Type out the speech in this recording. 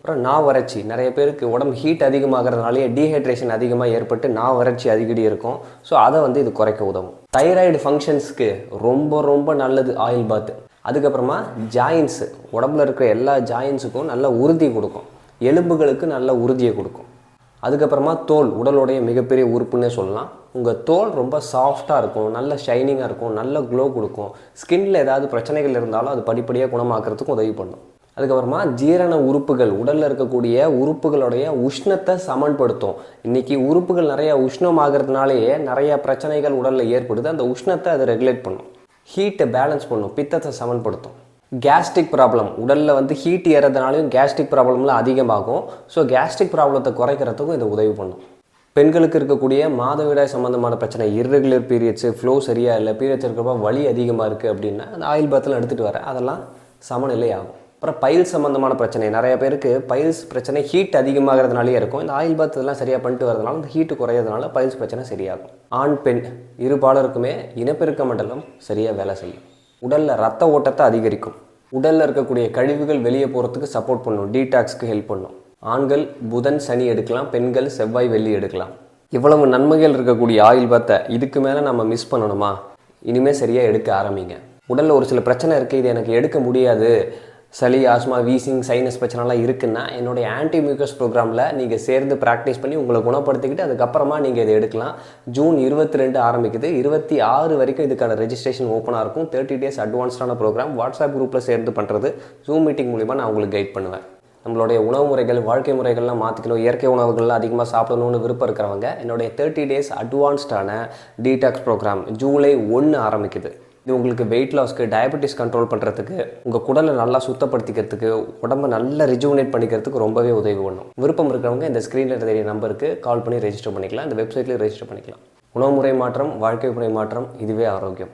அப்புறம் வறட்சி, நிறைய பேருக்கு உடம்பு ஹீட் அதிகமாகிறதுனாலே டீஹைட்ரேஷன் அதிகமாக ஏற்பட்டு வறட்சி அடிக்கடி இருக்கும். ஸோ அதை இது குறைக்க உதவும். தைராய்டு ஃபங்க்ஷன்ஸ்க்கு ரொம்ப ரொம்ப நல்லது ஆயில் பாத். அதுக்கப்புறமா ஜாயின்ஸு, உடம்புல இருக்கிற எல்லா ஜாயின்ஸுக்கும் நல்ல உறுதி கொடுக்கும், எலும்புகளுக்கு நல்ல உறுதியை கொடுக்கும். அதுக்கப்புறமா தோல், உடலுடைய மிகப்பெரிய உறுப்புன்னே சொல்லலாம். உங்கள் தோல் ரொம்ப சாஃப்டாக இருக்கும், நல்ல ஷைனிங்காக இருக்கும், நல்ல க்ளோ கொடுக்கும். ஸ்கின்னில் ஏதாவது பிரச்சனைகள் இருந்தாலும் அது படிப்படியாக குணமாக்குறதுக்கும் உதவி பண்ணும். அதுக்கப்புறமா ஜீரண உறுப்புகள், உடலில் இருக்கக்கூடிய உறுப்புகளுடைய உஷ்ணத்தை சமன்படுத்தும். இன்றைக்கி உறுப்புகள் நிறையா உஷ்ணமாகிறதுனாலேயே நிறையா பிரச்சனைகள் உடலில் ஏற்படுது. அந்த உஷ்ணத்தை அது ரெகுலேட் பண்ணும், ஹீட்டை பேலன்ஸ் பண்ணும், பித்தத்தை சமன்படுத்தும். கேஸ்ட்ரிக் ப்ராப்ளம், உடலில் ஹீட் ஏறதுனாலையும் கேஸ்ட்ரிக் ப்ராப்ளம்லாம் அதிகமாகும். ஸோ கேஸ்ட்ரிக் ப்ராப்ளத்தை குறைக்கிறதுக்கும் இது உதவி பண்ணும். பெண்களுக்கு இருக்கக்கூடிய மாதவிடாய் சம்மந்தமான பிரச்சனை, இர்ரெகுலர் பீரியட்ஸு, ஃப்ளோ சரியாக இல்லை, பீரியட்ஸ் இருக்கிறப்ப வலி அதிகமாக இருக்குது அப்படின்னா அந்த ஆயில் பாத்தில் எடுத்துகிட்டு வர அதெல்லாம் சமநிலை ஆகும். அப்புறம் பைல்ஸ் சம்மந்தமான பிரச்சனை, நிறைய பேருக்கு பைல்ஸ் பிரச்சனை ஹீட் அதிகமாகிறதுனாலே இருக்கும். இந்த ஆயில் பாத் இதெல்லாம் சரியாக பண்ணிட்டு வரதுனால இந்த ஹீட்டு குறையிறதுனால பைல்ஸ் பிரச்சனை சரியாகும். ஆண் பெண் இருபாலருக்குமே இனப்பெருக்க மண்டலம் சரியாக வேலை செய்யும். உடலில் ரத்த ஓட்டத்தை அதிகரிக்கும். உடலில் இருக்கக்கூடிய கழிவுகள் வெளியே போகிறதுக்கு சப்போர்ட் பண்ணும், டீடாக்ஸ்க்கு ஹெல்ப் பண்ணும். ஆண்கள் புதன் சனி எடுக்கலாம், பெண்கள் செவ்வாய் வெள்ளி எடுக்கலாம். இவ்வளவு நன்மைகள் இருக்கக்கூடிய ஆயில் பாத்தை இதுக்கு மேலே நம்ம மிஸ் பண்ணணுமா? இனிமேல் சரியாக எடுக்க ஆரம்பிங்க. உடலில் ஒரு சில பிரச்சனை இருக்குது, இது எனக்கு எடுக்க முடியாது, சளி, ஆஸ்மா, வீசிங், சைனஸ் பிரச்சனைலாம் இருக்குன்னா என்னுடைய ஆன்டி மியூக்கஸ் ப்ரோக்ராமில் நீங்கள் சேர்ந்து ப்ராக்டிஸ் பண்ணி உங்களை குணப்படுத்திக்கிட்டு அதுக்கப்புறமா நீங்கள் இதை எடுக்கலாம். ஜூன் 22 ஆரம்பிக்குது, 26 வரைக்கும் இதுக்கான ரெஜிஸ்ட்ரேஷன் ஓப்பனாக இருக்கும். 30 days அட்வான்ஸ்டான ப்ரோக்ராம். வாட்ஸ்அப் குரூப்பில் சேர்ந்து பண்ணுறது, ஜூம் மீட்டிங் மூலிமா நான் உங்களுக்கு கைட் பண்ணுவேன். நம்மளுடைய உணவு முறைகள், வாழ்க்கை முறைகள்லாம் மாற்றிக்கணும், இயற்கை உணவுகள்லாம் அதிகமாக சாப்பிடணும்னு விருப்பம் இருக்கிறவங்க என்னுடைய 30 days அட்வான்ஸ்டான டீடாக்ஸ் ப்ரோக்ராம் ஜூலை 1 ஆரம்பிக்குது. இது உங்களுக்கு வெயிட் லாஸ்க்கு, டயபெட்டிஸ் கண்ட்ரோல் பண்ணுறதுக்கு, உங்கள் குடலை நல்லா சுத்தப்படுத்திக்கிறதுக்கு, உடம்பை நல்லா ரிஜுவனேட் பண்ணிக்கிறதுக்கு ரொம்பவே உதவி பண்ணும். விருப்பம் இருக்கிறவங்க இந்த ஸ்க்ரீனில் தெரிய நம்பருக்கு கால் பண்ணி ரெஜிஸ்டர் பண்ணிக்கலாம். இந்த வெப்சைட்லேயும் ரெஜிஸ்டர் பண்ணிக்கலாம். உணவு முறை மாற்றம், வாழ்க்கை முறை மாற்றம், இதுவே ஆரோக்கியம்.